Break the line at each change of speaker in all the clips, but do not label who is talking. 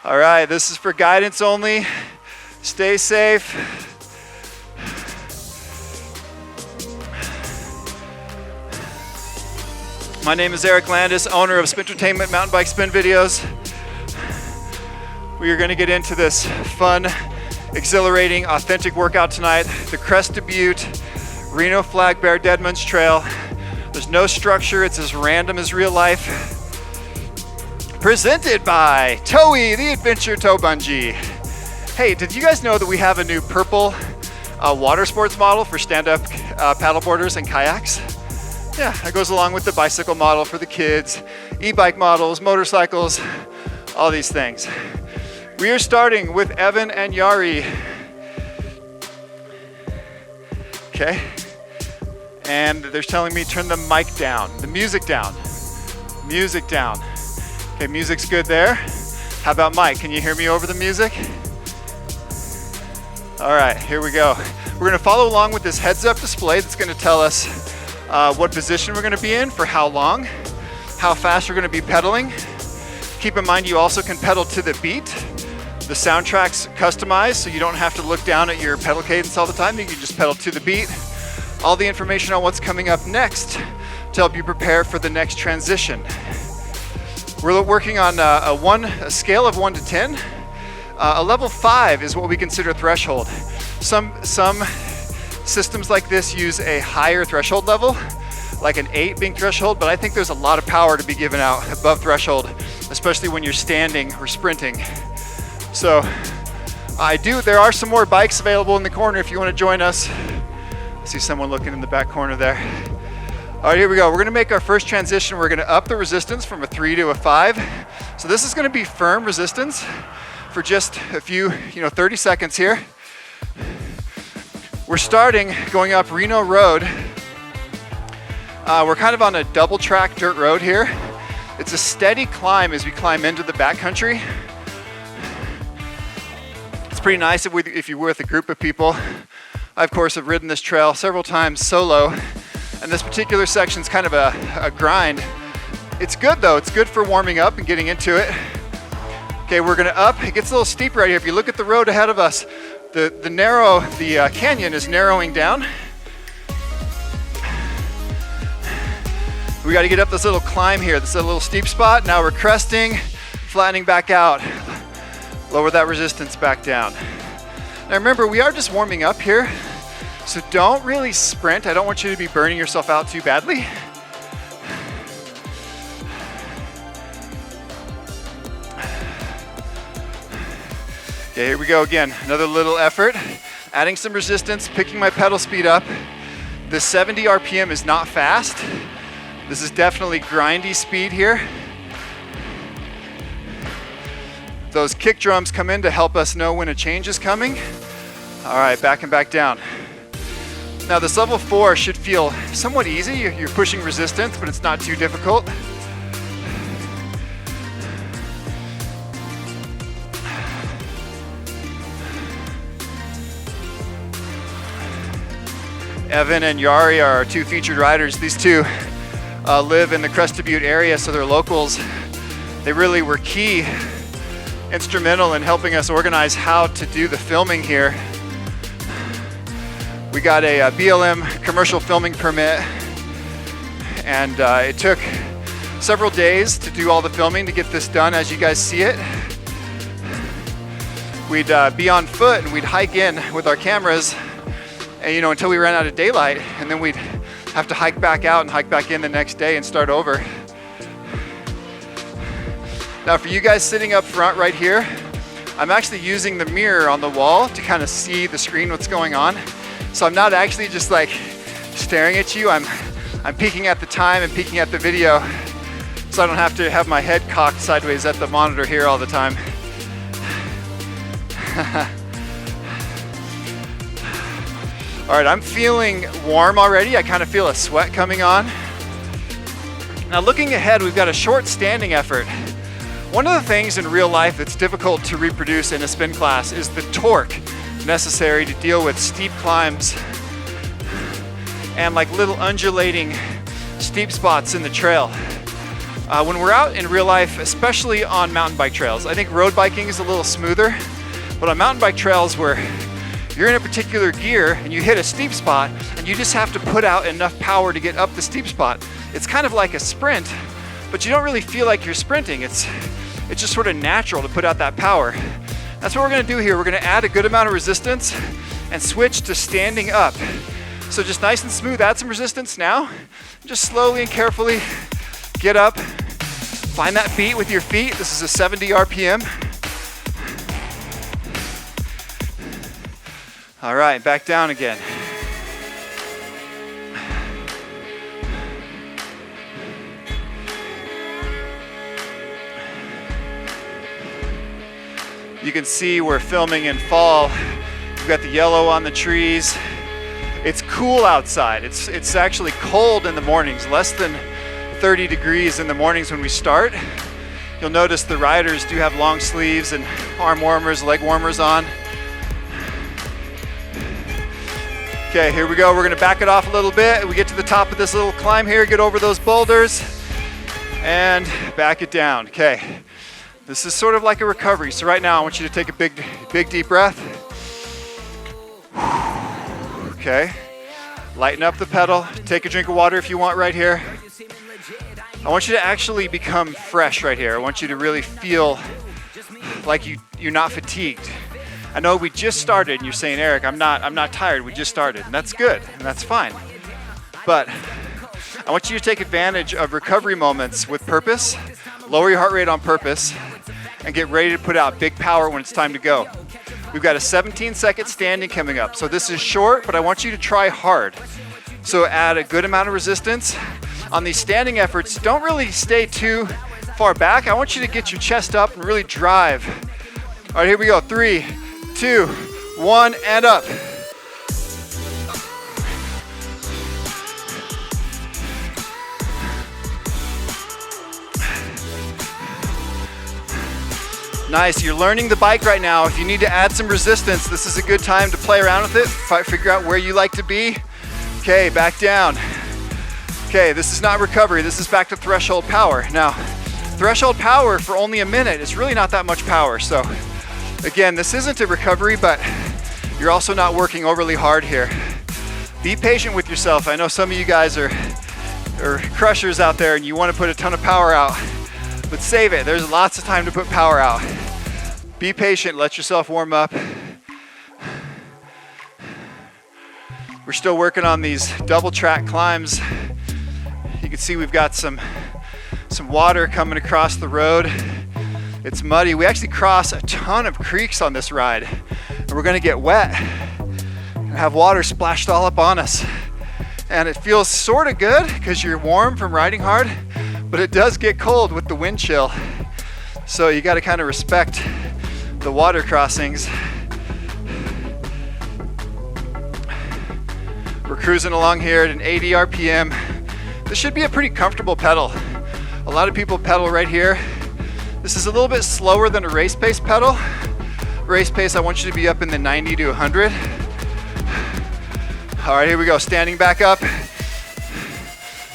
All right, this is for guidance only. Stay safe. My name is Eric Landis, owner of Spintertainment mountain bike spin videos. We are going to get into this fun, exhilarating, authentic workout tonight. The Crested Butte Reno-Flag-Bear-Deadman Trail. There's no structure, it's as random as real life. Presented by Toei, the Adventure Tow Bungee. Hey, did you guys know that we have a new purple water sports model for stand-up paddleboarders and kayaks? Yeah, that goes along with the bicycle model for the kids, e-bike models, motorcycles, all these things. We are starting with Evan and Jari. Okay, and they're telling me turn the mic down, the music down, music down. Okay, music's good there. How about Mike? Can you hear me over the music? All right, here we go. We're gonna follow along with this heads-up display that's gonna tell us what position we're gonna be in for how long, how fast we're gonna be pedaling. Keep in mind you also can pedal to the beat. The soundtrack's customized, so you don't have to look down at your pedal cadence all the time. You can just pedal to the beat. All the information on what's coming up next to help you prepare for the next transition. We're working on a scale of 1 to 10. A level 5 is what we consider threshold. Some systems like this use a higher threshold level, like an 8 being threshold, but I think there's a lot of power to be given out above threshold, especially when you're standing or sprinting. So there are some more bikes available in the corner if you want to join us. I see someone looking in the back corner there. All right, here we go. We're gonna make our first transition. We're gonna up the resistance from a 3 to a 5. So this is gonna be firm resistance for just a few, 30 seconds here. We're starting going up Reno Road. We're kind of on a double track dirt road here. It's a steady climb as we climb into the backcountry. It's pretty nice if you're with a group of people. I, of course, have ridden this trail several times solo. And this particular section is kind of a grind. It's good though, it's good for warming up and getting into it. Okay, we're gonna up. It gets a little steep right here. If you look at the road ahead of us, the canyon is narrowing down. We gotta get up this little climb here. This is a little steep spot. Now we're cresting, flattening back out. Lower that resistance back down. Now remember, we are just warming up here. So don't really sprint. I don't want you to be burning yourself out too badly. Okay, here we go again. Another little effort. Adding some resistance, picking my pedal speed up. The 70 RPM is not fast. This is definitely grindy speed here. Those kick drums come in to help us know when a change is coming. All right, back and back down. Now this level 4 should feel somewhat easy. You're pushing resistance, but it's not too difficult. Evan and Jari are our 2 featured riders. These 2 live in the Crested Butte area, so they're locals. They really were key, instrumental in helping us organize how to do the filming here. We got a BLM commercial filming permit, and it took several days to do all the filming to get this done as you guys see it. We'd be on foot and we'd hike in with our cameras and, until we ran out of daylight, and then we'd have to hike back out and hike back in the next day and start over. Now for you guys sitting up front right here, I'm actually using the mirror on the wall to kind of see the screen, what's going on. So I'm not actually just like staring at you. I'm peeking at the time and peeking at the video, so I don't have to have my head cocked sideways at the monitor here all the time. All right, I'm feeling warm already. I kind of feel a sweat coming on. Now looking ahead, we've got a short standing effort. One of the things in real life that's difficult to reproduce in a spin class is the torque necessary to deal with steep climbs and like little undulating steep spots in the trail. When we're out in real life, especially on mountain bike trails, I think road biking is a little smoother, but on mountain bike trails where you're in a particular gear and you hit a steep spot and you just have to put out enough power to get up the steep spot, it's kind of like a sprint, but you don't really feel like you're sprinting. It's just sort of natural to put out that power. That's what we're gonna do here. We're gonna add a good amount of resistance and switch to standing up. So just nice and smooth, add some resistance now. Just slowly and carefully get up. Find that beat with your feet. This is a 70 RPM. All right, back down again. You can see we're filming in fall. We've got the yellow on the trees. It's cool outside. It's actually cold in the mornings, less than 30 degrees in the mornings when we start. You'll notice the riders do have long sleeves and arm warmers, leg warmers on. Okay, here we go. We're gonna back it off a little bit. We get to the top of this little climb here, get over those boulders, and back it down. Okay, this is sort of like a recovery. So right now, I want you to take a big deep breath. Okay, lighten up the pedal. Take a drink of water if you want right here. I want you to actually become fresh right here. I want you to really feel like you're not fatigued. I know we just started and you're saying, Eric, I'm not tired, we just started. And that's good, and that's fine. But I want you to take advantage of recovery moments with purpose, lower your heart rate on purpose, and get ready to put out big power when it's time to go. We've got a 17-second standing coming up. So this is short, but I want you to try hard. So add a good amount of resistance. On these standing efforts, don't really stay too far back. I want you to get your chest up and really drive. All right, here we go. 3, 2, 1, and up. Nice, you're learning the bike right now. If you need to add some resistance, this is a good time to play around with it, figure out where you like to be. Okay, back down. Okay, this is not recovery, this is back to threshold power. Now, threshold power for only a minute is really not that much power. So again, this isn't a recovery, but you're also not working overly hard here. Be patient with yourself. I know some of you guys are crushers out there and you want to put a ton of power out, but save it. There's lots of time to put power out. Be patient, let yourself warm up. We're still working on these double track climbs. You can see we've got some water coming across the road. It's muddy. We actually cross a ton of creeks on this ride, and we're gonna get wet and have water splashed all up on us. And it feels sort of good because you're warm from riding hard, but it does get cold with the wind chill. So you gotta kind of respect the water crossings. We're cruising along here at an 80 RPM. This should be a pretty comfortable pedal. A lot of people pedal right here. This is a little bit slower than a race pace pedal. Race pace, I want you to be up in the 90 to 100. All right, here we go, standing back up.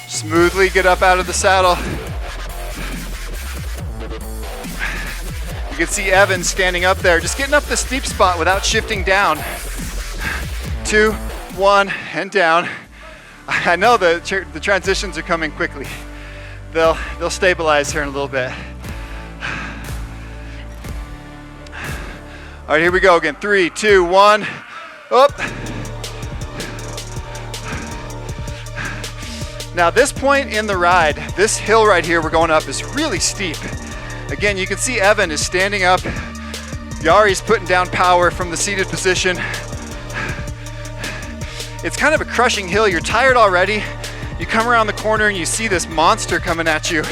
Smoothly get up out of the saddle. You can see Evan standing up there, just getting up the steep spot without shifting down. 2, 1, and down. I know the transitions are coming quickly. They'll stabilize here in a little bit. All right, here we go again. 3, 2, 1, up. Now this point in the ride, this hill right here we're going up is really steep. Again, you can see Evan is standing up. Jari's putting down power from the seated position. It's kind of a crushing hill. You're tired already. You come around the corner and you see this monster coming at you.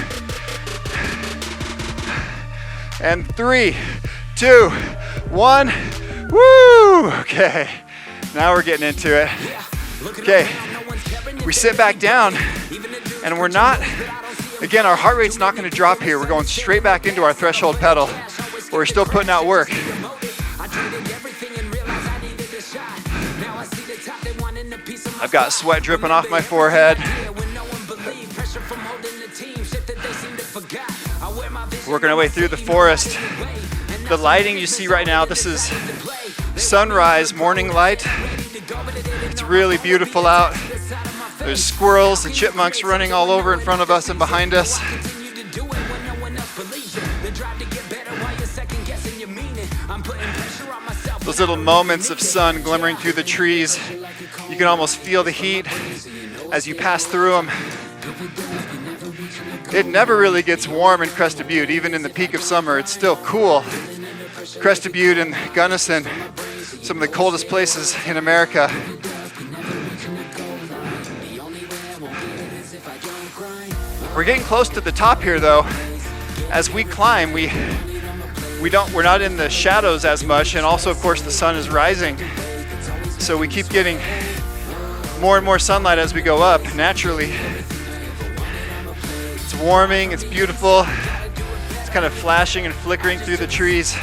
And 3, 2, 1, woo! Okay, now we're getting into it. Okay, we sit back down and we're not, again, our heart rate's not gonna drop here. We're going straight back into our threshold pedal. We're still putting out work. I've got sweat dripping off my forehead. Working our way through the forest. The lighting you see right now, this is sunrise morning light. It's really beautiful out. There's squirrels and chipmunks running all over in front of us and behind us. Those little moments of sun glimmering through the trees. You can almost feel the heat as you pass through them. It never really gets warm in Crested Butte, even in the peak of summer. It's still cool. Crested Butte and Gunnison, some of the coldest places in America. We're getting close to the top here though. As we climb, we're not in the shadows as much, and also of course the sun is rising. So we keep getting more and more sunlight as we go up, naturally. It's warming, it's beautiful. It's kind of flashing and flickering through the trees.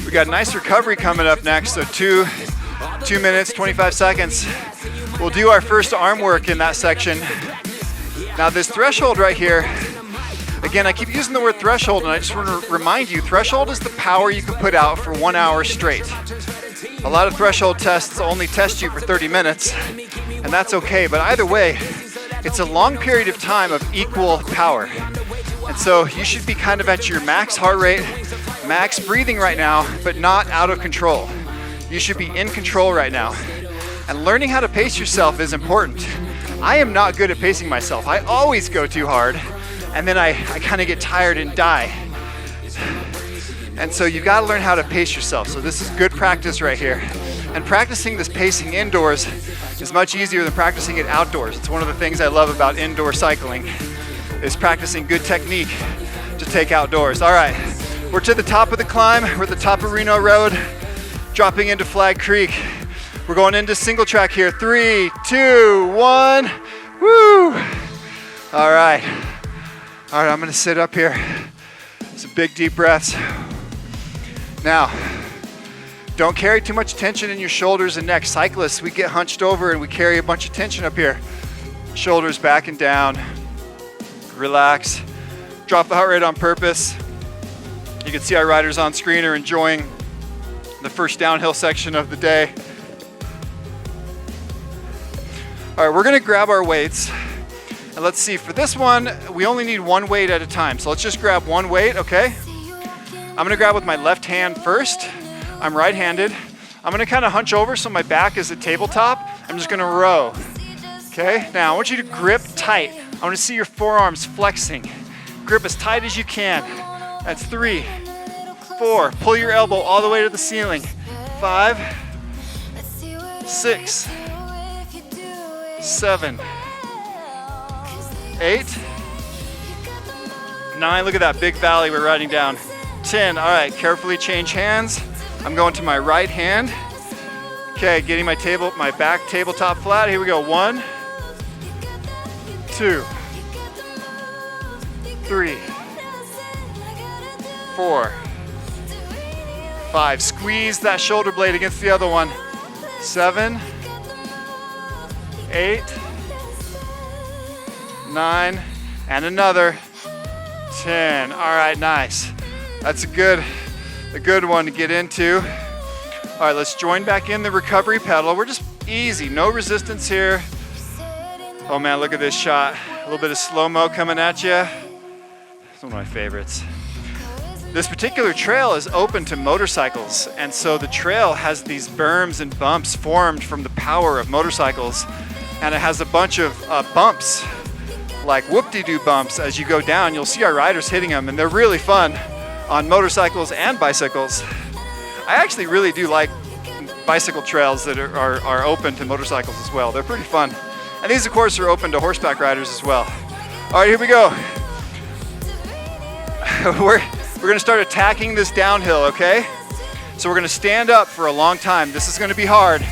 We got a nice recovery coming up next, so 2 minutes, 25 seconds. We'll do our first arm work in that section. Now this threshold right here, again, I keep using the word threshold, and I just want to remind you, threshold is the power you can put out for 1 hour straight. A lot of threshold tests only test you for 30 minutes, and that's okay, but either way, it's a long period of time of equal power. And so you should be kind of at your max heart rate, max breathing right now, but not out of control. You should be in control right now. And learning how to pace yourself is important. I am not good at pacing myself. I always go too hard, and then I kind of get tired and die. And so you've got to learn how to pace yourself. So this is good practice right here. And practicing this pacing indoors is much easier than practicing it outdoors. It's one of the things I love about indoor cycling, is practicing good technique to take outdoors. All right, we're to the top of the climb. We're at the top of Reno Road, dropping into Flag Creek. We're going into single track here. 3, 2, 1, woo! All right, I'm gonna sit up here. Some big deep breaths. Now, don't carry too much tension in your shoulders and neck. Cyclists, we get hunched over and we carry a bunch of tension up here. Shoulders back and down. Relax. Drop the heart rate on purpose. You can see our riders on screen are enjoying the first downhill section of the day. All right, we're gonna grab our weights. And let's see, for this one, we only need one weight at a time. So let's just grab one weight, okay? I'm gonna grab with my left hand first. I'm right-handed. I'm gonna kind of hunch over so my back is at tabletop. I'm just gonna row, okay? Now, I want you to grip tight. I wanna see your forearms flexing. Grip as tight as you can. That's 3, 4. Pull your elbow all the way to the ceiling. 5, 6, 7, 8, 9. Look at that big valley we're riding down. 10. All right, carefully change hands. I'm going to my right hand. Okay, getting my back tabletop flat. Here we go. 1, 2, 3, 4, 5. Squeeze that shoulder blade against the other one. 7, 8, 9, and another. 10. All right, nice. That's a good one to get into. All right, let's join back in the recovery pedal. We're just easy, no resistance here. Oh man, look at this shot. A little bit of slow-mo coming at you. It's one of my favorites. This particular trail is open to motorcycles, and so the trail has these berms and bumps formed from the power of motorcycles, and it has a bunch of bumps, like whoop-de-doo bumps. As you go down, you'll see our riders hitting them, and they're really fun on motorcycles and bicycles. I actually really do like bicycle trails that are open to motorcycles as well. They're pretty fun. And these, of course, are open to horseback riders as well. All right, here we go. We're gonna start attacking this downhill, okay? So we're gonna stand up for a long time. This is gonna be hard,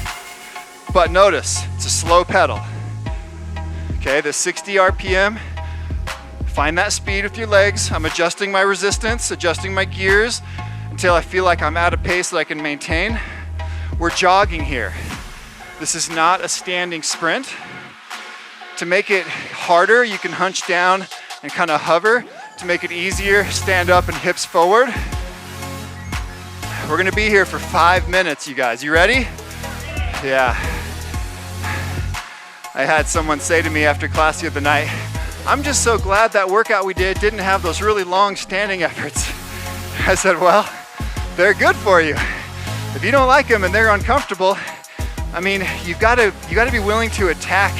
but notice, it's a slow pedal. Okay, the 60 RPM, Find that speed with your legs. I'm adjusting my resistance, adjusting my gears until I feel like I'm at a pace that I can maintain. We're jogging here. This is not a standing sprint. To make it harder, you can hunch down and kind of hover. To make it easier, stand up and hips forward. We're gonna be here for 5 minutes, you guys. You ready? Yeah. I had someone say to me after class the other night, I'm just so glad that workout we did didn't have those really long standing efforts. I said, well, they're good for you. If you don't like them and they're uncomfortable, I mean, you gotta be willing to attack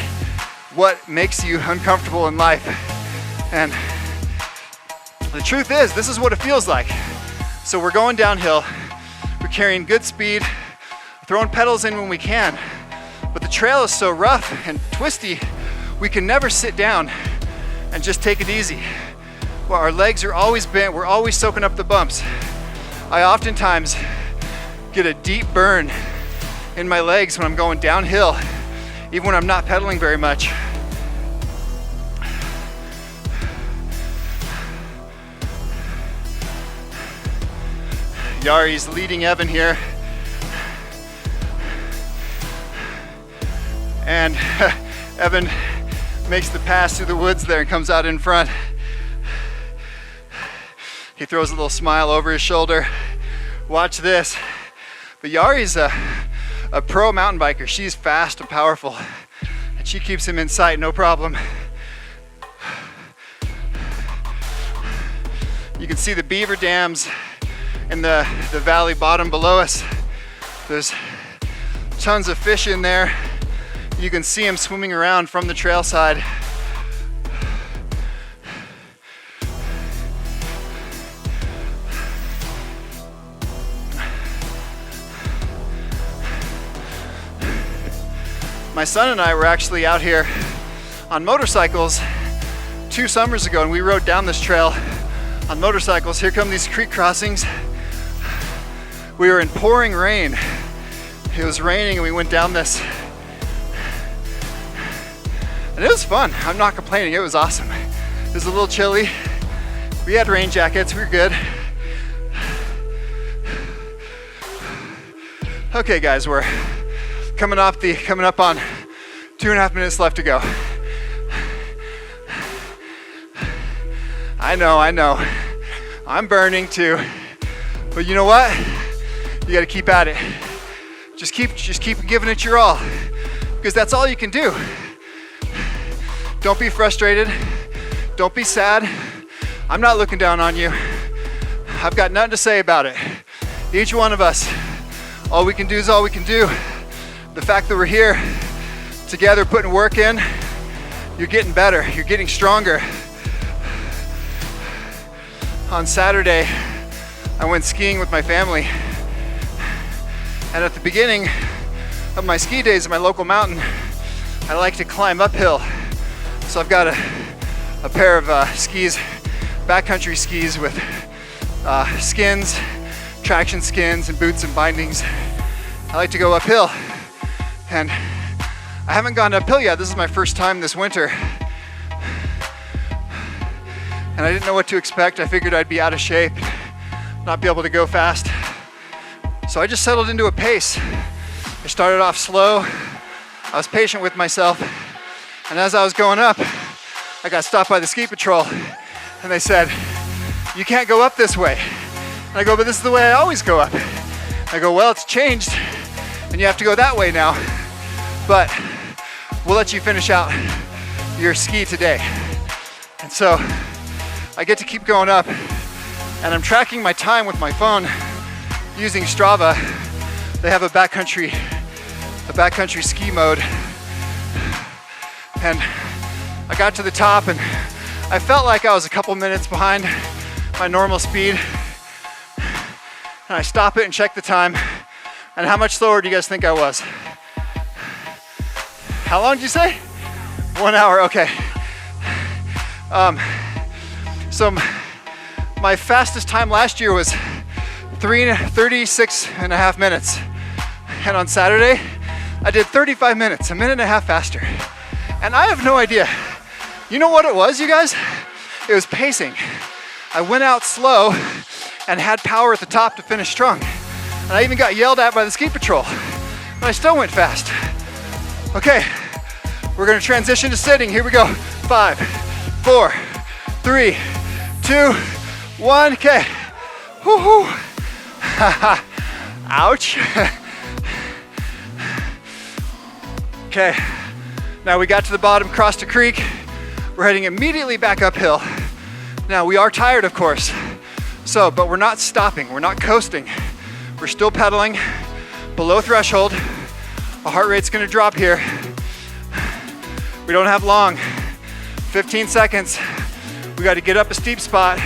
what makes you uncomfortable in life. And the truth is, this is what it feels like. So we're going downhill, we're carrying good speed, throwing pedals in when we can, but the trail is so rough and twisty, we can never sit down and just take it easy. Well, our legs are always bent, we're always soaking up the bumps. I oftentimes get a deep burn in my legs when I'm going downhill, even when I'm not pedaling very much. Jari's leading Evan here. And Evan makes the pass through the woods there and comes out in front. He throws a little smile over his shoulder. Watch this. But Jari's a pro mountain biker. She's fast and powerful. And she keeps him in sight, no problem. You can see the beaver dams in the valley bottom below us. There's tons of fish in there. You can see them swimming around from the trail side. My son and I were actually out here on motorcycles 2 summers ago, and we rode down this trail on motorcycles. Here come these creek crossings. We were in pouring rain. It was raining and we went down this. And it was fun. I'm not complaining. It was awesome. It was a little chilly. We had rain jackets. We were good. Okay, guys, we're coming up on 2.5 minutes left to go. I know. I'm burning too. But you know what? You got to keep at it. Just keep giving it your all, because that's all you can do. Don't be frustrated. Don't be sad. I'm not looking down on you. I've got nothing to say about it. Each one of us, all we can do is all we can do. The fact that we're here together putting work in, you're getting better. You're getting stronger. On Saturday, I went skiing with my family. And at the beginning of my ski days at my local mountain, I like to climb uphill. So I've got a pair of skis, backcountry skis with skins, traction skins, and boots and bindings. I like to go uphill. And I haven't gone uphill yet. This is my first time this winter. And I didn't know what to expect. I figured I'd be out of shape, not be able to go fast. So I just settled into a pace. I started off slow. I was patient with myself. And as I was going up, I got stopped by the ski patrol. And they said, "You can't go up this way." And I go, "But this is the way I always go up." I go, "Well, it's changed, and you have to go that way now. But we'll let you finish out your ski today." And so I get to keep going up, and I'm tracking my time with my phone using Strava. They have a backcountry ski mode. And I got to the top, and I felt like I was a couple minutes behind my normal speed. And I stop it and check the time. And how much slower do you guys think I was? How long did you say? 1 hour, okay. So my fastest time last year was 36.5 minutes. And on Saturday, I did 35 minutes, a minute and a half faster. And I have no idea. You know what it was, you guys? it was pacing. I went out slow and had power at the top to finish strong. And I even got yelled at by the ski patrol, but I still went fast. Okay, we're gonna transition to sitting. Here we go. 5, 4, 3, 2, 1. Okay. Woo-hoo. Ouch. Okay, now we got to the bottom, crossed a creek. We're heading immediately back uphill. Now we are tired, of course, but we're not stopping, we're not coasting. We're still pedaling below threshold. Our heart rate's gonna drop here. We don't have long, 15 seconds. We gotta get up a steep spot.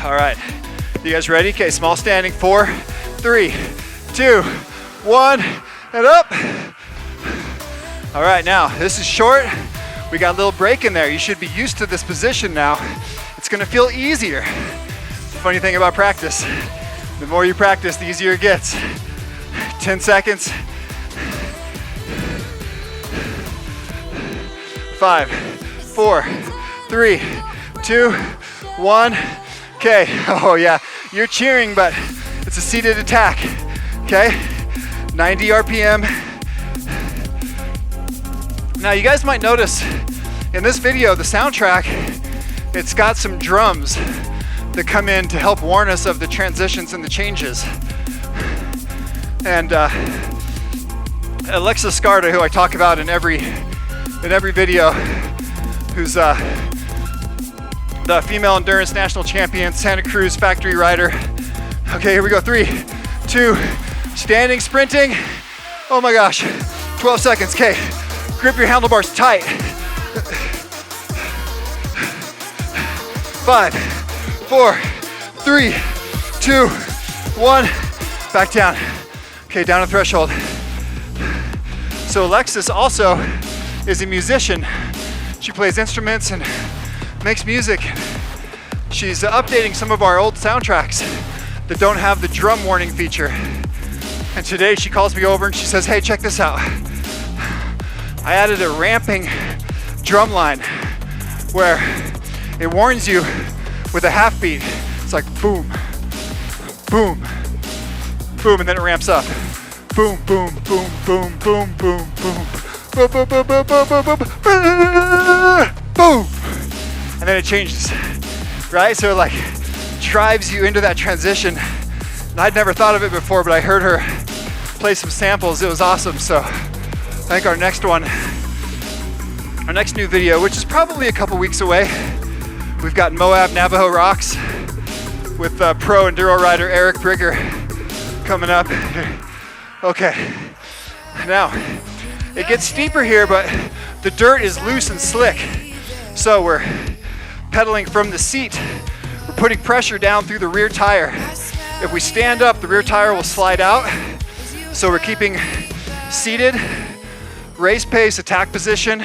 All right, you guys ready? Okay, small standing, 4, 3, 2, 1, and up. All right, now this is short. We got a little break in there. You should be used to this position now. It's gonna feel easier. Funny thing about practice, the more you practice, the easier it gets. 10 seconds. 5, 4, 3, 2, 1. Okay, oh yeah, you're cheering, but it's a seated attack, okay? 90 RPM. Now you guys might notice in this video, the soundtrack, it's got some drums that come in to help warn us of the transitions and the changes. And Alexa Scarda, who I talk about in every video, who's the female endurance national champion, Santa Cruz factory rider. Okay, here we go, 3, 2, standing, sprinting. Oh my gosh, 12 seconds, okay. Grip your handlebars tight. 5, 4, 3, 2, 1, back down. Okay, down to threshold. So Alexis also is a musician. She plays instruments and makes music. She's updating some of our old soundtracks that don't have the drum warning feature. And today she calls me over and she says, hey, check this out. I added a ramping drum line where it warns you with a half beat. It's like boom, boom, boom, and then it ramps up. Boom, boom, boom, boom, boom, boom, boom, boom, boom, boom, boom, boom, boom, boom, boom, and then it changes, right? So it like drives you into that transition. And I'd never thought of it before, but I heard her play some samples. It was awesome. So I think our next new video, which is probably a couple weeks away, we've got Moab Navajo Rocks with pro enduro rider Eric Brigger coming up. Okay, now it gets steeper here, but the dirt is loose and slick. So we're pedaling from the seat. We're putting pressure down through the rear tire. If we stand up, the rear tire will slide out. So we're keeping seated, race pace, attack position.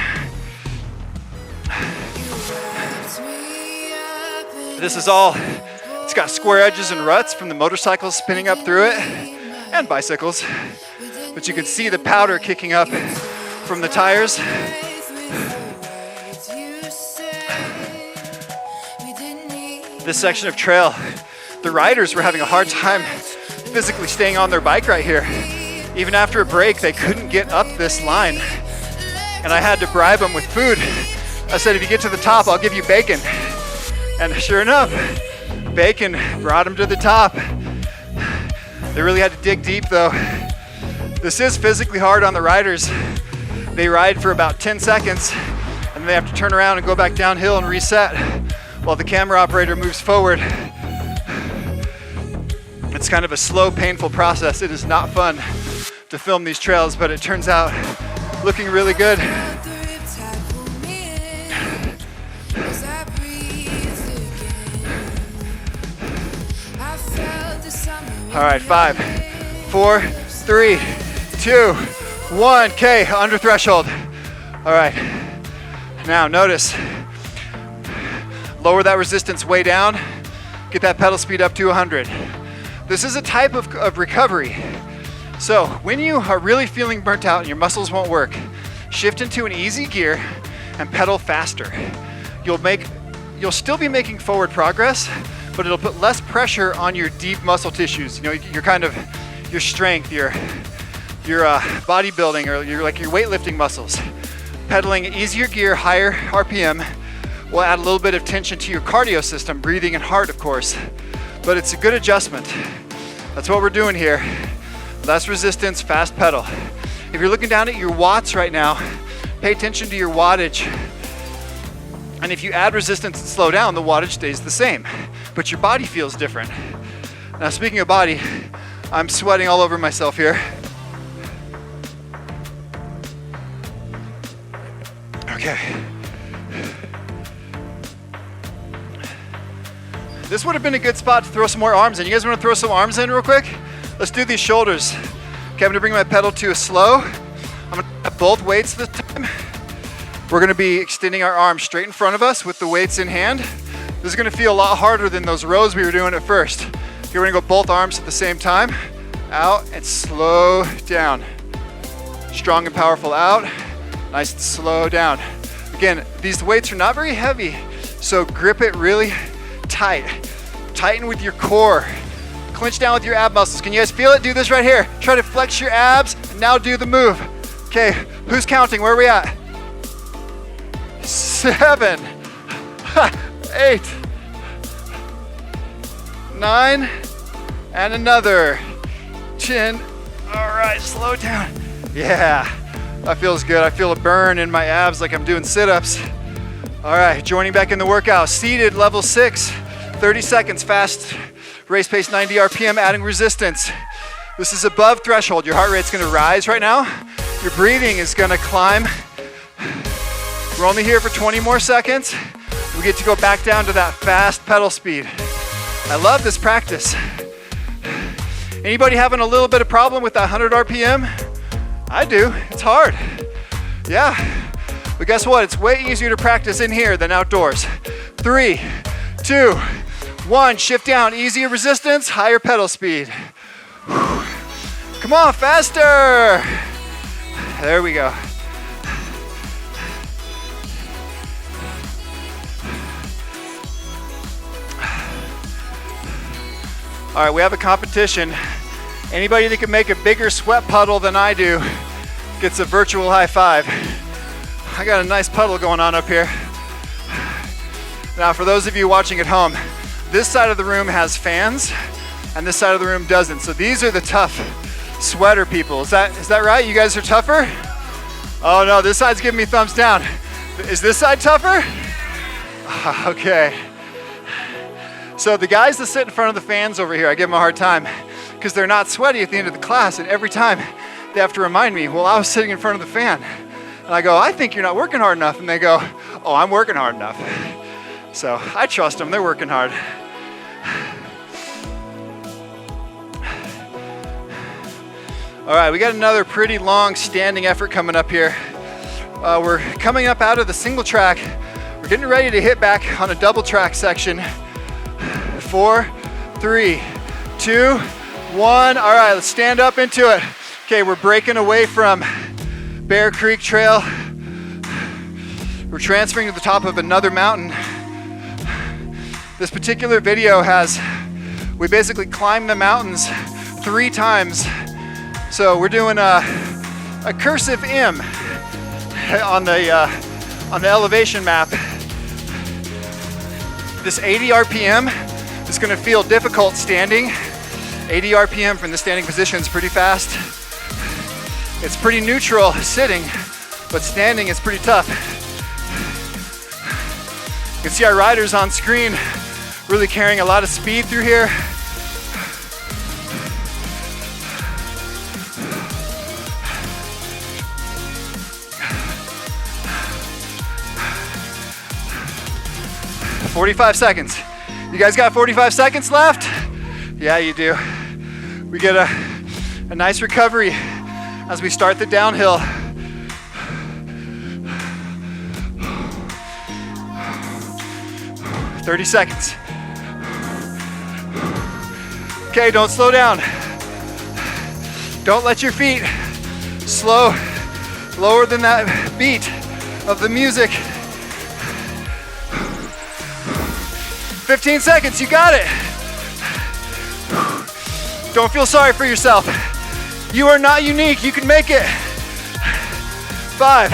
This is all, it's got square edges and ruts from the motorcycles spinning up through it, and bicycles. But you can see the powder kicking up from the tires. This section of trail, the riders were having a hard time physically staying on their bike right here. Even after a break, they couldn't get up this line. And I had to bribe them with food. I said, if you get to the top, I'll give you bacon. And sure enough, bacon brought them to the top. They really had to dig deep though. This is physically hard on the riders. They ride for about 10 seconds and then they have to turn around and go back downhill and reset while the camera operator moves forward. It's kind of a slow, painful process. It is not fun to film these trails, but it turns out looking really good. All right, 5, 4, 3, 2, 1. Okay, under threshold. All right, now notice, lower that resistance way down, get that pedal speed up to 100. This is a type of recovery. So when you are really feeling burnt out and your muscles won't work, shift into an easy gear and pedal faster. You'll still be making forward progress, but it'll put less pressure on your deep muscle tissues. You know, your strength, your bodybuilding, or your weightlifting muscles. Pedaling easier gear, higher RPM, will add a little bit of tension to your cardio system, breathing and heart, of course. But it's a good adjustment. That's what we're doing here. Less resistance, fast pedal. If you're looking down at your watts right now, pay attention to your wattage. And if you add resistance and slow down, the wattage stays the same, but your body feels different. Now, speaking of body, I'm sweating all over myself here. Okay. This would have been a good spot to throw some more arms in. You guys want to throw some arms in real quick? Let's do these shoulders. Okay, I'm gonna bring my pedal to a slow. I'm gonna have both weights this time. We're gonna be extending our arms straight in front of us with the weights in hand. This is gonna feel a lot harder than those rows we were doing at first. Okay, we're gonna go both arms at the same time. Out and slow down. Strong and powerful out. Nice and slow down. Again, these weights are not very heavy, so grip it really tight. Tighten with your core. Clench down with your ab muscles. Can you guys feel it? Do this right here. Try to flex your abs, and now do the move. Okay, who's counting? Where are we at? 7, 8, 9, and another 10. All right, slow down. Yeah, that feels good. I feel a burn in my abs like I'm doing sit-ups. All right, joining back in the workout. Seated, level 6, 30 seconds, fast race pace, 90 RPM, adding resistance. This is above threshold. Your heart rate's gonna rise right now. Your breathing is gonna climb. We're only here for 20 more seconds. We get to go back down to that fast pedal speed. I love this practice. Anybody having a little bit of problem with that 100 RPM? I do, it's hard. Yeah, but guess what? It's way easier to practice in here than outdoors. 3, 2, 1, shift down, easier resistance, higher pedal speed. Come on, faster. There we go. All right, we have a competition. Anybody that can make a bigger sweat puddle than I do gets a virtual high five. I got a nice puddle going on up here. Now, for those of you watching at home, this side of the room has fans and this side of the room doesn't. So these are the tough sweater people. Is that right? You guys are tougher? Oh no, this side's giving me thumbs down. Is this side tougher? Okay. So the guys that sit in front of the fans over here, I give them a hard time because they're not sweaty at the end of the class, and every time they have to remind me, well, I was sitting in front of the fan. And I go, I think you're not working hard enough. And they go, oh, I'm working hard enough. So I trust them, they're working hard. All right, we got another pretty long standing effort coming up here. We're coming up out of the single track. We're getting ready to hit back on a double track section. 4, 3, 2, 1. All right, let's stand up into it. Okay, we're breaking away from Bear Creek Trail. We're transferring to the top of another mountain. This particular video we basically climbed the mountains 3 times. So we're doing a cursive M on the elevation map. This 80 RPM is gonna feel difficult standing. 80 RPM from the standing position is pretty fast. It's pretty neutral sitting, but standing is pretty tough. You can see our riders on screen really carrying a lot of speed through here. "45 seconds. You guys got 45 seconds left? Yeah, you do. We get a nice recovery as we start the downhill. "30 seconds. Okay, don't slow down. Don't let your feet slow, lower than that beat of the music. 15 seconds, you got it. Don't feel sorry for yourself. You are not unique, you can make it. 5,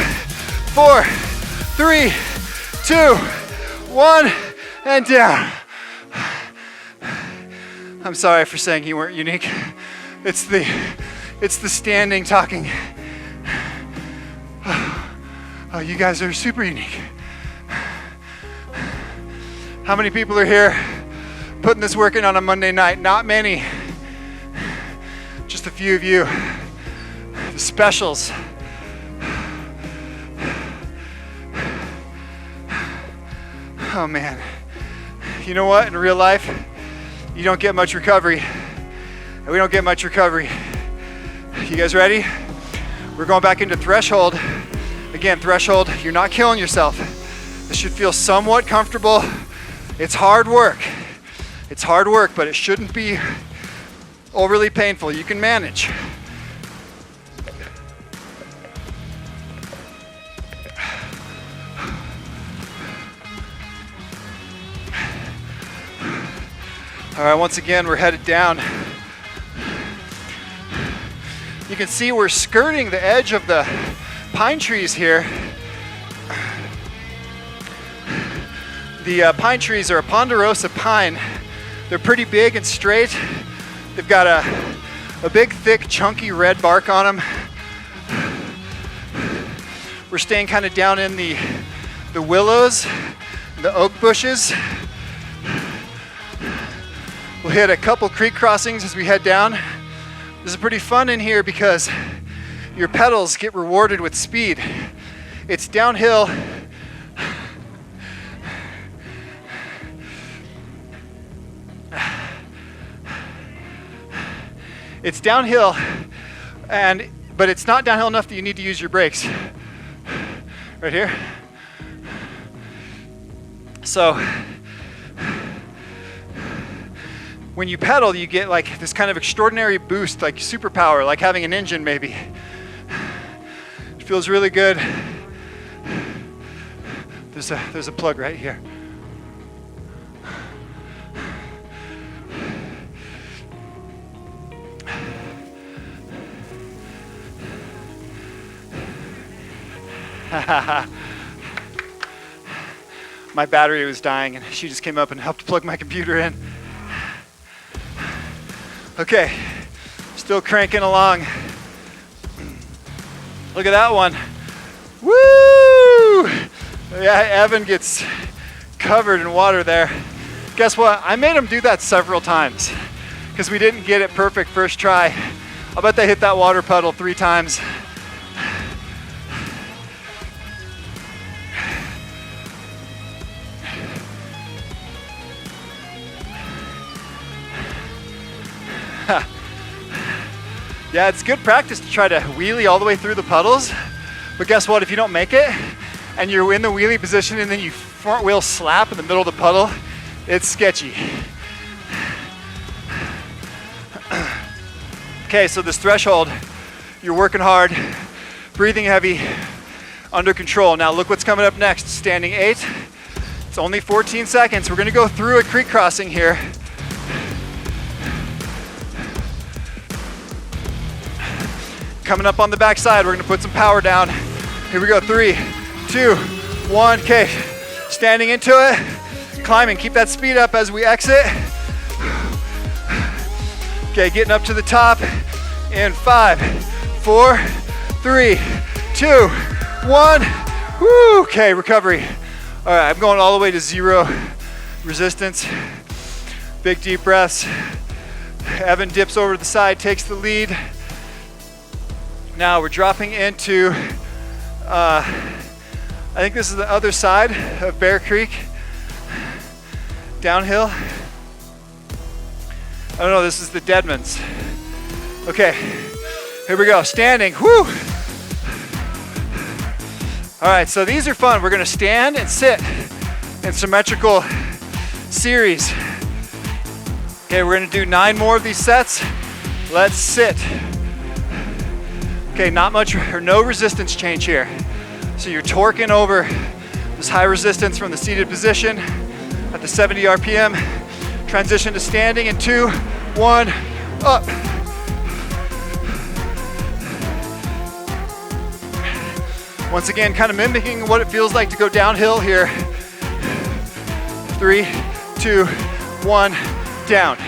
4, 3, 2, 1, and down. I'm sorry for saying you weren't unique. It's the standing talking. Oh, you guys are super unique. How many people are here putting this work in on a Monday night? Not many. Just a few of you. The specials. Oh man. You know what? In real life, you don't get much recovery. And we don't get much recovery. You guys ready? We're going back into threshold. Again, threshold, you're not killing yourself. This should feel somewhat comfortable. It's hard work. It's hard work, but it shouldn't be overly painful. You can manage. All right, once again, we're headed down. You can see we're skirting the edge of the pine trees here. The pine trees are a ponderosa pine. They're pretty big and straight. They've got a big, thick, chunky red bark on them. We're staying kind of down in the willows, the oak bushes. We'll hit a couple creek crossings as we head down. This is pretty fun in here because your pedals get rewarded with speed. It's downhill. It's downhill, but it's not downhill enough that you need to use your brakes. Right here. So, when you pedal, you get like this kind of extraordinary boost, like superpower, like having an engine maybe. It feels really good. There's a plug right here. My battery was dying and she just came up and helped plug my computer in. Okay, still cranking along. Look at that one. Woo! Yeah, Evan gets covered in water there. Guess what? I made him do that several times because we didn't get it perfect first try. I'll bet they hit that water puddle 3 times. Yeah, it's good practice to try to wheelie all the way through the puddles, but guess what? If you don't make it and you're in the wheelie position and then you front wheel slap in the middle of the puddle, it's sketchy. Okay, so this threshold, you're working hard, breathing heavy, under control. Now look what's coming up next. Standing 8. It's only 14 seconds. We're gonna go through a creek crossing here. Coming up on the back side, we're gonna put some power down. Here we go, 3, 2, 1, okay. Standing into it, climbing, keep that speed up as we exit. Okay, getting up to the top in 5, 4, 3, 2, 1. Woo, okay, recovery. All right, I'm going all the way to 0 resistance. Big deep breaths. Evan dips over to the side, takes the lead. Now we're dropping into, I think this is the other side of Bear Creek, downhill. Oh no, this is the Deadmans. Okay, here we go, standing, whoo! All right, so these are fun. We're gonna stand and sit in symmetrical series. Okay, we're gonna do 9 more of these sets. Let's sit. Okay, not much or no resistance change here. So you're torquing over this high resistance from the seated position at the 70 RPM. Transition to standing in 2, 1, up. Once again, kind of mimicking what it feels like to go downhill here. 3, 2, 1, down.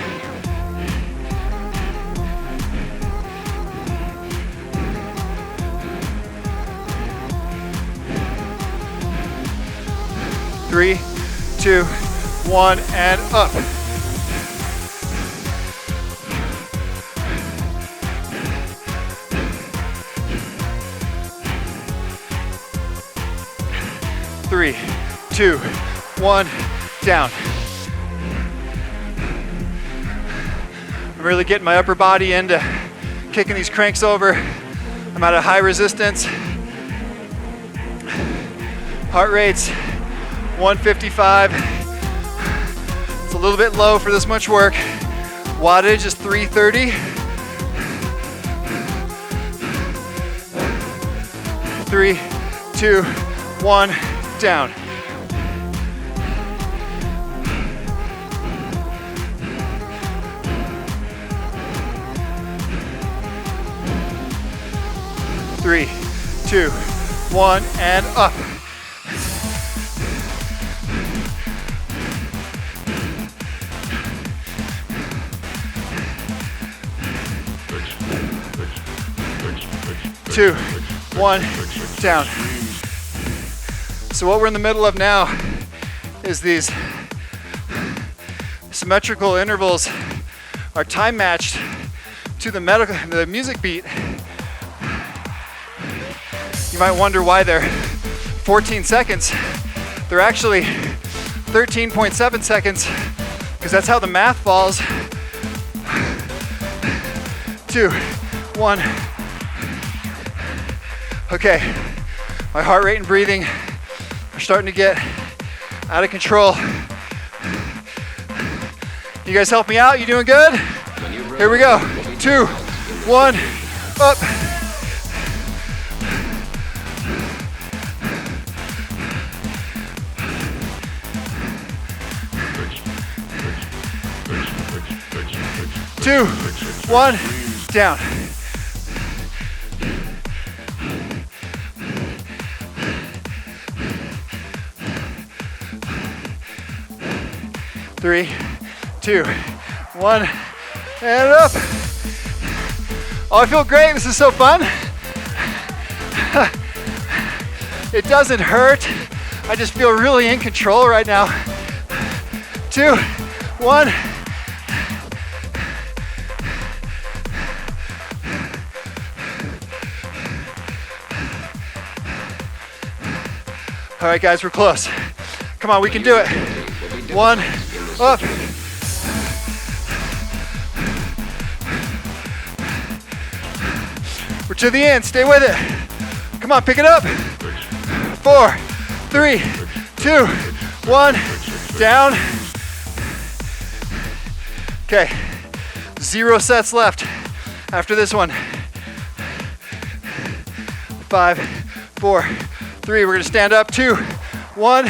Three, 2, 1, and up. Three, 2, 1, down. I'm really getting my upper body into kicking these cranks over. I'm at a high resistance. Heart rate's 155. It's a little bit low for this much work. Wattage is 330. 3, 2, 1, down. Three, 2, 1, and up. Two, 1, down. So what we're in the middle of now is these symmetrical intervals are time matched to the music beat. You might wonder why they're 14 seconds. They're actually 13.7 seconds because that's how the math falls. 2, 1. Okay, my heart rate and breathing are starting to get out of control. You guys help me out? You doing good? Here we go. 2, 1, up. Two, 1, down. Three, 2, 1, and up. Oh, I feel great. This is so fun. It doesn't hurt. I just feel really in control right now. 2, 1. All right, guys, we're close. Come on, we can do it. 1, up. We're to the end, stay with it. Come on, pick it up. 4, 3, 2, 1, down. Okay, 0 sets left after this one. 5, 4, 3, we're gonna stand up. 2, 1,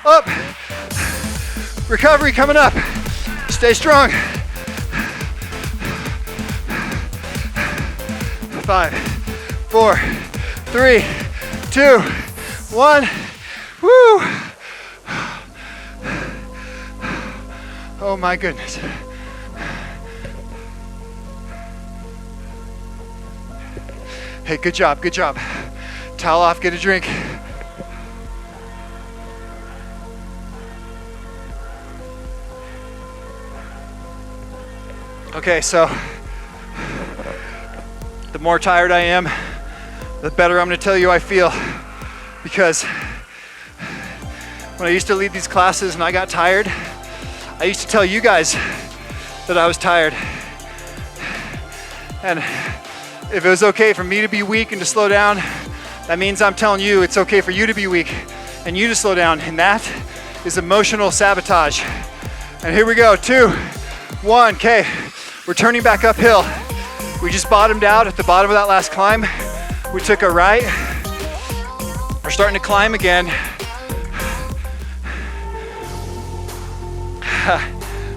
up. Recovery coming up. Stay strong. 5, 4, 3, 2, 1. Woo! Oh my goodness. Hey, good job, good job. Towel off, get a drink. Okay, so the more tired I am, the better I'm gonna tell you I feel. Because when I used to lead these classes and I got tired, I used to tell you guys that I was tired. And if it was okay for me to be weak and to slow down, that means I'm telling you it's okay for you to be weak and you to slow down. And that is emotional sabotage. And here we go, 2, 1, okay. We're turning back uphill. We just bottomed out at the bottom of that last climb. We took a right. We're starting to climb again.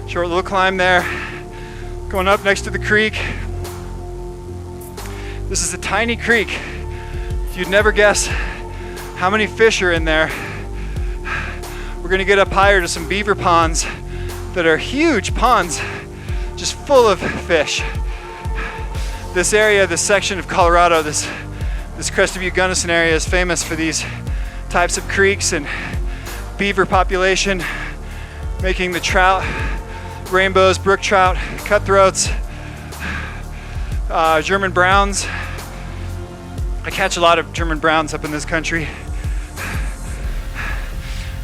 Short little climb there. Going up next to the creek. This is a tiny creek. You'd never guess how many fish are in there. We're gonna get up higher to some beaver ponds that are huge ponds, just full of fish. This area, this section of Colorado, this Crested Butte Gunnison area is famous for these types of creeks and beaver population, making the trout, rainbows, brook trout, cutthroats, German browns. I catch a lot of German browns up in this country.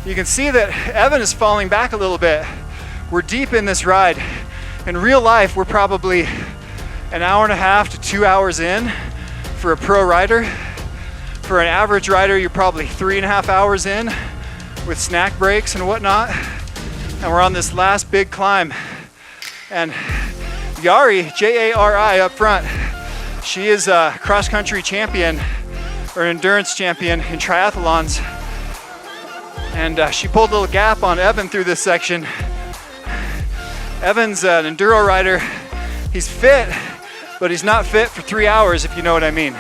You can see that Evan is falling back a little bit. We're deep in this ride. In real life, we're probably an hour and a half to 2 hours in for a pro rider. For an average rider, you're probably 3.5 hours in with snack breaks and whatnot. And we're on this last big climb. And Jari, J-A-R-I up front, she is a cross-country champion or an endurance champion in triathlons. And she pulled a little gap on Evan through this section. Evan's an enduro rider. He's fit, but he's not fit for 3 hours, if you know what I mean.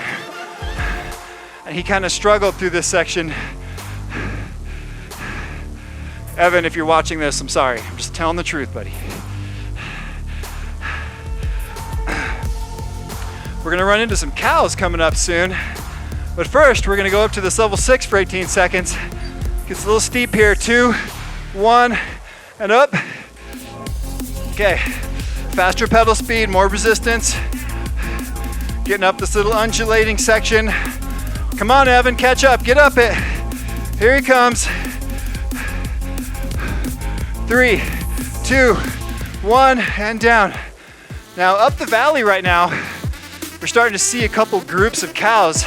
And he kind of struggled through this section. Evan, if you're watching this, I'm sorry. I'm just telling the truth, buddy. We're gonna run into some cows coming up soon. But first, we're gonna go up to this level 6 for 18 seconds. Gets a little steep here. 2, 1, and up. Okay, faster pedal speed, more resistance. Getting up this little undulating section. Come on, Evan, catch up, get up it. Here he comes. 3, 2, 1, and down. Now up the valley right now, we're starting to see a couple groups of cows.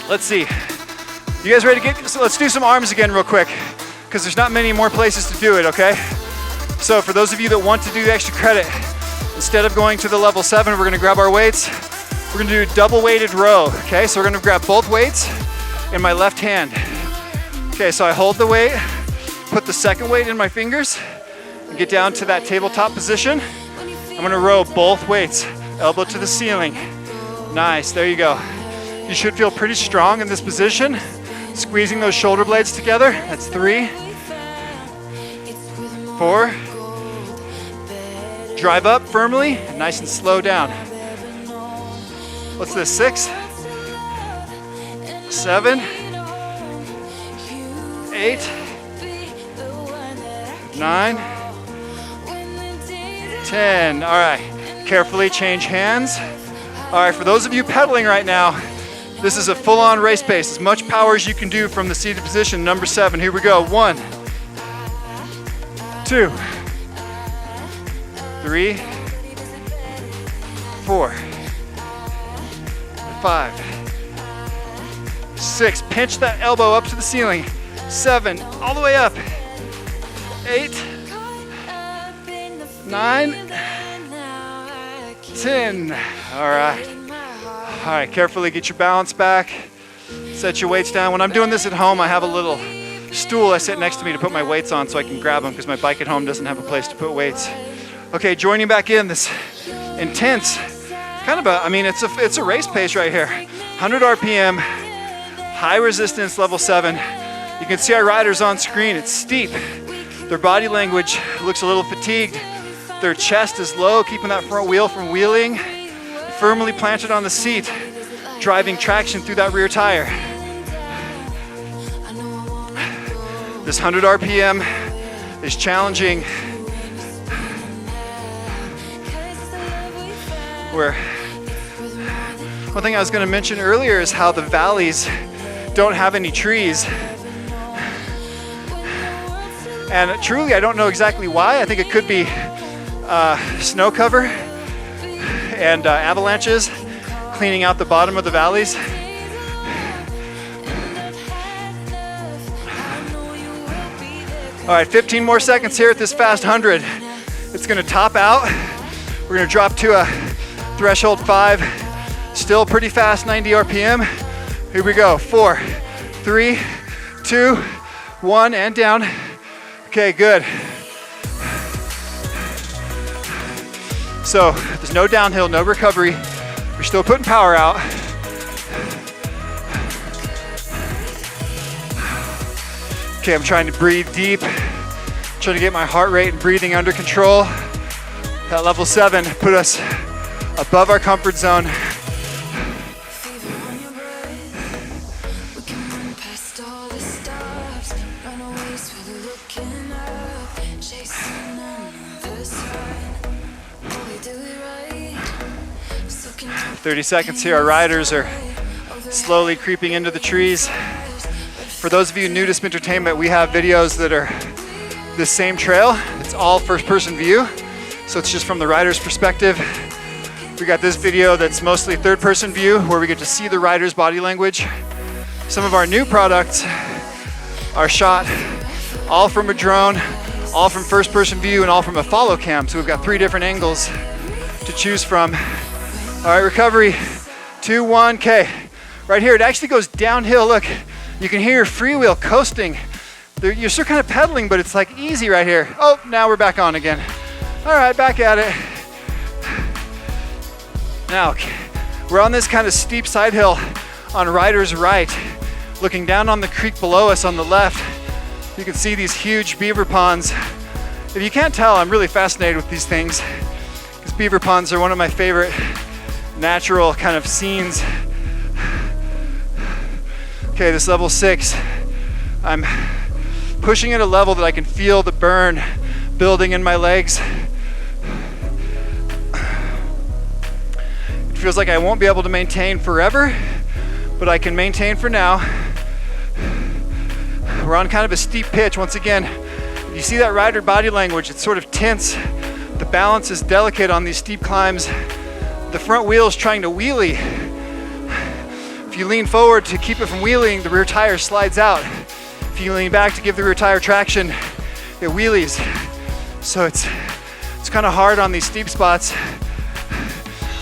Let's see. You guys ready to get, so let's do some arms again real quick, because there's not many more places to do it, okay? So for those of you that want to do the extra credit, instead of going to the level 7, we're gonna grab our weights. We're gonna do a double weighted row, okay? So we're gonna grab both weights in my left hand. Okay, so I hold the weight, put the second weight in my fingers, and get down to that tabletop position. I'm gonna row both weights, elbow to the ceiling. Nice, there you go. You should feel pretty strong in this position, squeezing those shoulder blades together. That's 3, 4. Drive up firmly, and nice and slow down. What's this, 6, 7, 8, 9, 10. All right, carefully change hands. All right, for those of you pedaling right now, this is a full-on race pace, as much power as you can do from the seated position, number 7. Here we go, 1, 2, 3, 4, 5, 6. Pinch that elbow up to the ceiling. 7, all the way up. 8, 9, 10. All right. All right, carefully get your balance back. Set your weights down. When I'm doing this at home, I have a little stool I sit next to me to put my weights on so I can grab them, because my bike at home doesn't have a place to put weights. Okay, joining back in this intense, kind of a, I mean, it's a race pace right here. 100 RPM, high resistance, level 7. You can see our riders on screen. It's steep. Their body language looks a little fatigued. Their chest is low, keeping that front wheel from wheeling. Firmly planted on the seat, driving traction through that rear tire. This 100 RPM is challenging. Where one thing I was going to mention earlier is how the valleys don't have any trees. And truly, I don't know exactly why. I think it could be snow cover and avalanches cleaning out the bottom of the valleys. All right, 15 more seconds here at this fast 100. It's gonna top out. We're gonna drop to a threshold 5, still pretty fast, 90 RPM. Here we go, 4, 3, 2, 1, and down. Okay, good. So there's no downhill, no recovery. We're still putting power out. Okay, I'm trying to breathe deep, trying to get my heart rate and breathing under control. That level 7 put us above our comfort zone. "30 seconds here." Our riders are slowly creeping into the trees. For those of you new to Spintertainment, we have videos that are the same trail. It's all first-person view, so it's just from the rider's perspective. We got this video that's mostly third-person view, where we get to see the rider's body language. Some of our new products are shot all from a drone, all from first-person view, and all from a follow cam. So we've got 3 different angles to choose from. All right, recovery, 2, 1, okay. Right here, it actually goes downhill. Look, you can hear your freewheel coasting. You're still kind of pedaling, but it's like easy right here. Oh, now we're back on again. All right, back at it. Now, we're on this kind of steep side hill on rider's right, looking down on the creek below us on the left. You can see these huge beaver ponds. If you can't tell, I'm really fascinated with these things, because beaver ponds are one of my favorite natural kind of scenes. Okay, this level 6, I'm pushing at a level that I can feel the burn building in my legs. It feels like I won't be able to maintain forever, but I can maintain for now. We're on kind of a steep pitch. Once again, you see that rider body language, it's sort of tense. The balance is delicate on these steep climbs. The front wheel is trying to wheelie. If you lean forward to keep it from wheeling, the rear tire slides out. If you lean back to give the rear tire traction, it wheelies. So it's kind of hard on these steep spots.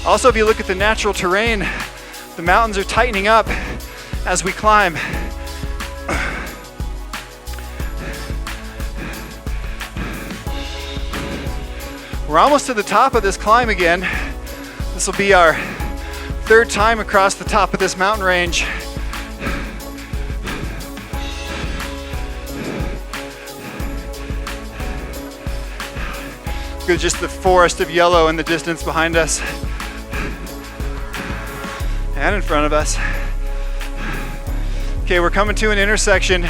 Also, if you look at the natural terrain, the mountains are tightening up as we climb. We're almost to the top of this climb again. This will be our 3rd time across the top of this mountain range. Good, just the forest of yellow in the distance behind us and in front of us. Okay, we're coming to an intersection.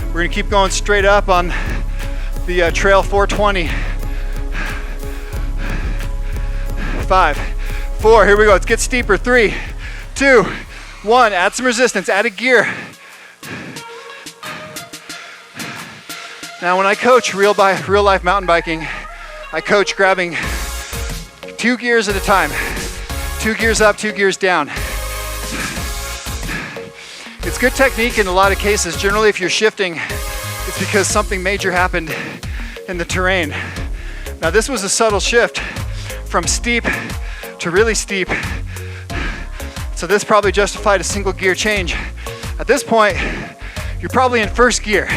We're gonna keep going straight up on the trail 420. 5, 4, here we go, let's get steeper. 3, 2, 1, add some resistance, add a gear. Now when I coach real life mountain biking, I coach grabbing 2 gears at a time. 2 gears up, 2 gears down. It's good technique in a lot of cases. Generally, if you're shifting, it's because something major happened in the terrain. Now this was a subtle shift from steep to really steep. So this probably justified a single gear change. At this point, you're probably in 1st gear.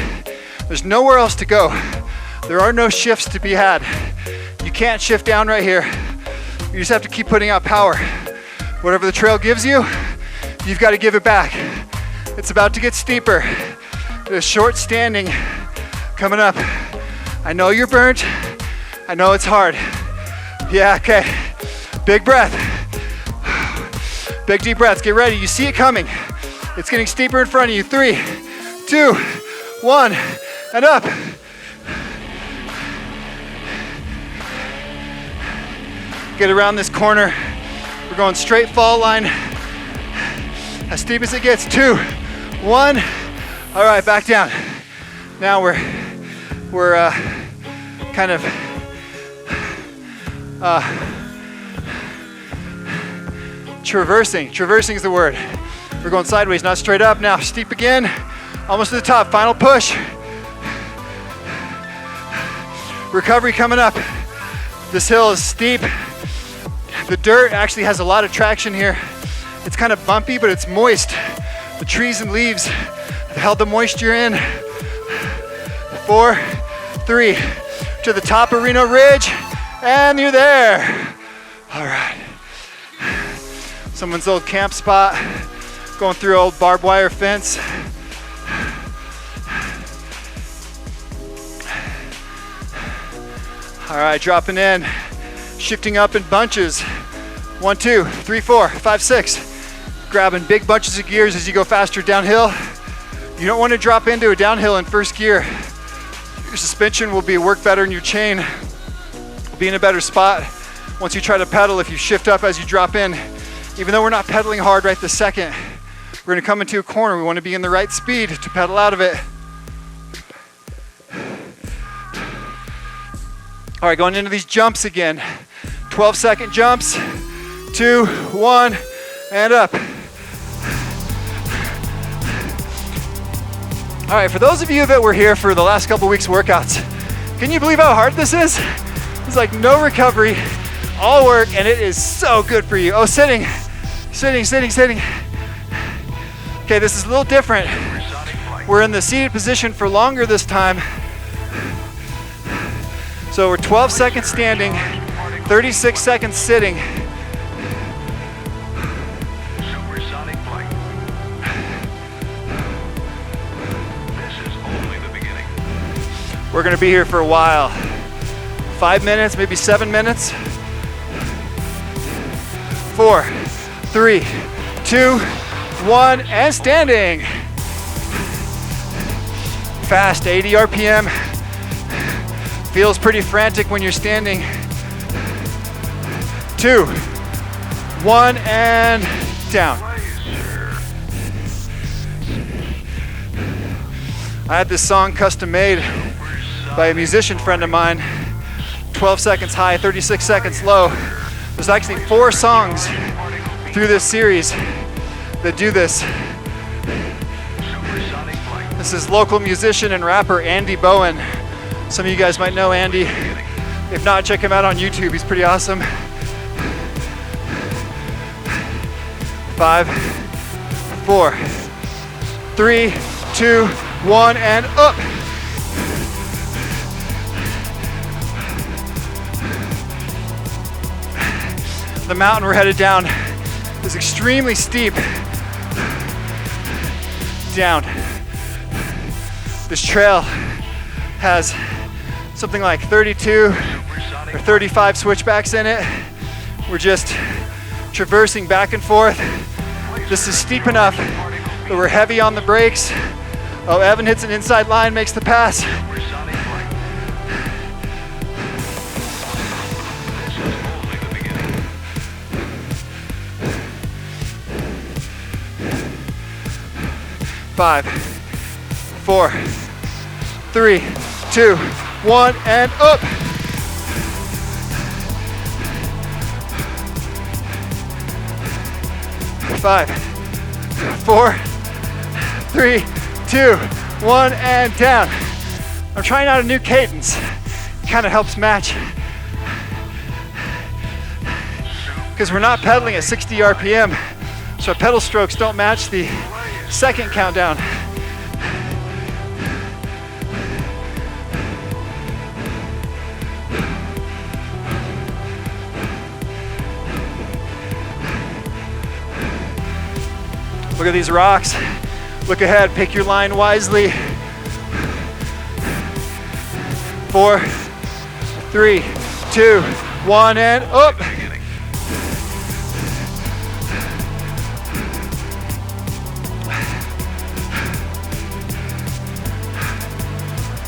There's nowhere else to go. There are no shifts to be had. You can't shift down right here. You just have to keep putting out power. Whatever the trail gives you, you've got to give it back. It's about to get steeper. There's short standing coming up. I know you're burnt. I know it's hard. Yeah, okay. Big breath. Big deep breaths. Get ready. You see it coming. It's getting steeper in front of you. 3, 2, 1, and up. Get around this corner. We're going straight fall line. As steep as it gets. 2, 1. All right, back down. Now we're kind of traversing. Traversing is the word. We're going sideways, not straight up. Now steep again. Almost to the top. Final push. Recovery coming up. This hill is steep. The dirt actually has a lot of traction here. It's kind of bumpy, but it's moist. The trees and leaves have held the moisture in. 4, 3, to the top of Reno Ridge, and you're there. All right. Someone's old camp spot, going through old barbed wire fence. All right, dropping in, shifting up in bunches. 1, 2, 3, 4, 5, 6. Grabbing big bunches of gears as you go faster downhill. You don't want to drop into a downhill in first gear. Your suspension will work better and your chain will be in a better spot once you try to pedal if you shift up as you drop in. Even though we're not pedaling hard right this second, we're going to come into a corner. We want to be in the right speed to pedal out of it. All right, going into these jumps again. 12-second jumps. 2, 1, and up. All right, for those of you that were here for the last couple weeks workouts, can you believe how hard this is? It's like no recovery, all work, and it is so good for you. Oh, sitting. Okay, this is a little different. We're in the seated position for longer this time. So we're 12 seconds standing, 36 seconds sitting. We're gonna be here for a while. 5 minutes, maybe 7 minutes. 4, 3, 2, 1, and standing. Fast, 80 RPM. Feels pretty frantic when you're standing. 2, 1, and down. I had this song custom made by a musician friend of mine. 12 seconds high, 36 seconds low. There's actually 4 songs through this series that do this. This is local musician and rapper Andy Bowen. Some of you guys might know Andy. If not, check him out on YouTube. He's pretty awesome. 5, 4, 3, 2, 1, and up. The mountain we're headed down is extremely steep. Down. This trail has something like 32 or 35 switchbacks in it. We're just traversing back and forth. This is steep enough that we're heavy on the brakes. Oh, Evan hits an inside line, makes the pass. Five, 4, 3, 2, 1, and up. Five, 4, 3, 2, 1, and down. I'm trying out a new cadence. It kind of helps match. Because we're not pedaling at 60 RPM, so our pedal strokes don't match the second countdown. Look at these rocks. Look ahead, pick your line wisely. 4, 3, 2, 1, and up.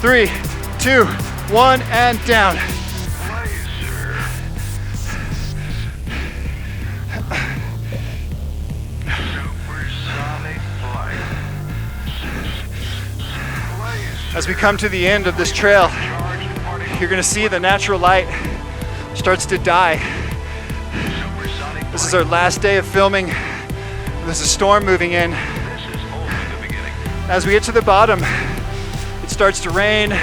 Three, 2, 1, and down. As we come to the end of this trail, you're gonna see the natural light starts to die. This is our last day of filming. There's a storm moving in. As we get to the bottom, it starts to rain.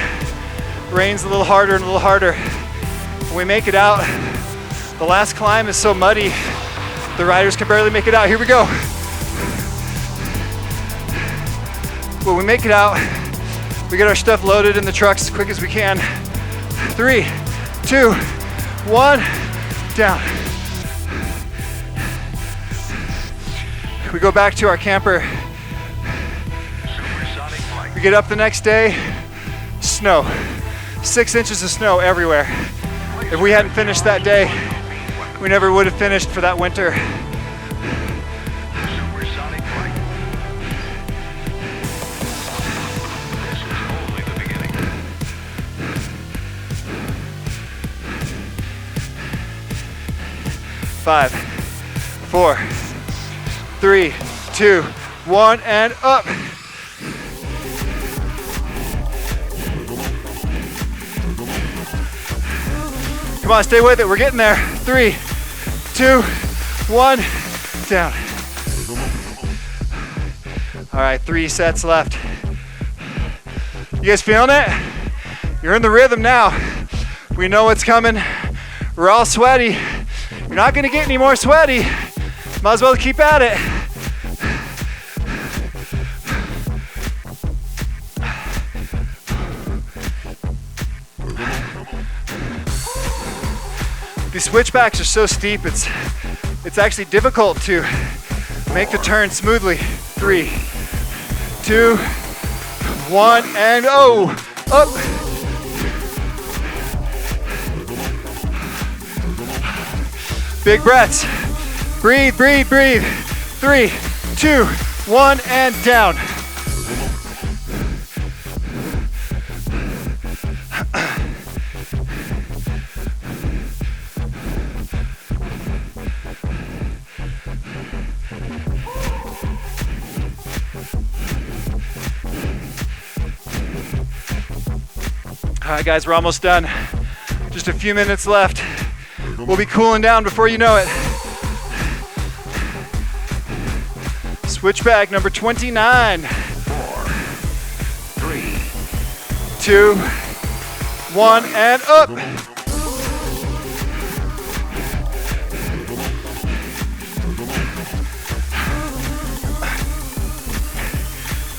Rains a little harder and a little harder. When we make it out, The last climb is so muddy, the riders can barely make it out. Here we go. When we make it out, we get our stuff loaded in the trucks as quick as we can. 3, 2, 1, down. We go back to our camper. We get up the next day, snow. 6 inches of snow everywhere. If we hadn't finished that day, we never would have finished for that winter. Five, 4, 3, 2, 1, and up. Come on, stay with it. We're getting there. 3, 2, 1, down. All right, 3 sets left. You guys feeling it? You're in the rhythm now. We know what's coming. We're all sweaty. You're not gonna get any more sweaty. Might as well keep at it. These switchbacks are so steep, it's actually difficult to make the turn smoothly. 3, 2, 1, and oh, up. Big breaths. Breathe, breathe, breathe. 3, 2, 1, and down. All right, guys, we're almost done. Just a few minutes left. We'll be cooling down before you know it. Switchback number 29. 4, 3, 2, 1, and up.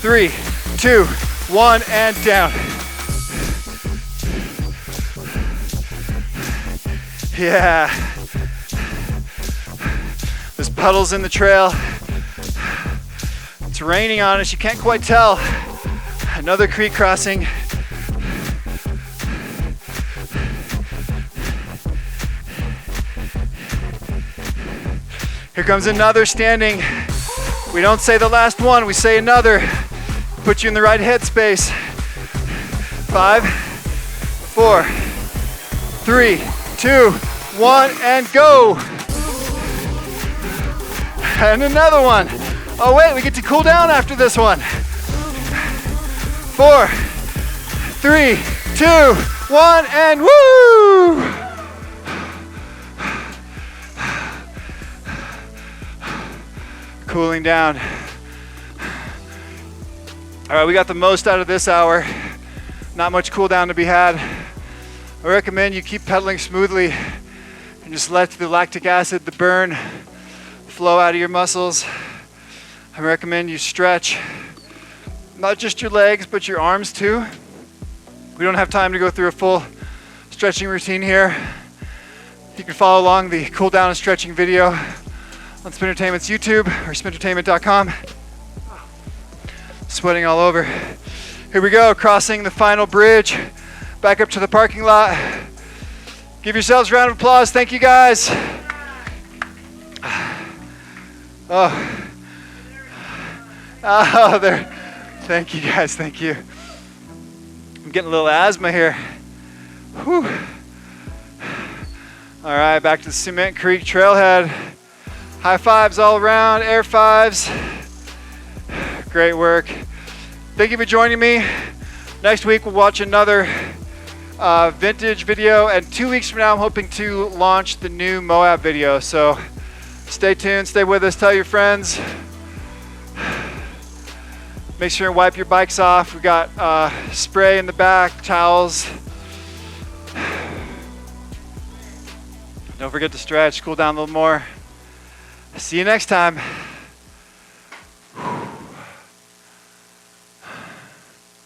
Three, 2, 1, and down. Yeah. There's puddles in the trail. It's raining on us, you can't quite tell. Another creek crossing. Here comes another standing. We don't say the last one, we say another. Put you in the right headspace. 5, 4, 3, 2, 1, and go. And another one. Oh wait, we get to cool down after this one. 4, 3, 2, 1, and woo! Cooling down. All right, we got the most out of this hour. Not much cool down to be had. I recommend you keep pedaling smoothly and just let the lactic acid, the burn, flow out of your muscles. I recommend you stretch, not just your legs, but your arms too. We don't have time to go through a full stretching routine here. You can follow along the cool down and stretching video on Spintertainment's YouTube or spintertainment.com. Sweating all over. Here we go, crossing the final bridge, back up to the parking lot. Give yourselves a round of applause. Thank you, guys. Oh, there. Thank you, guys. Thank you. I'm getting a little asthma here. Whew. All right, back to the Cement Creek Trailhead. High fives all around, air fives. Great work. Thank you for joining me. Next week we'll watch another vintage video, and 2 weeks from now I'm hoping to launch the new Moab video. So stay tuned, stay with us, tell your friends. Make sure and wipe your bikes off. We got spray in the back, towels. Don't forget to stretch, cool down a little more. See you next time.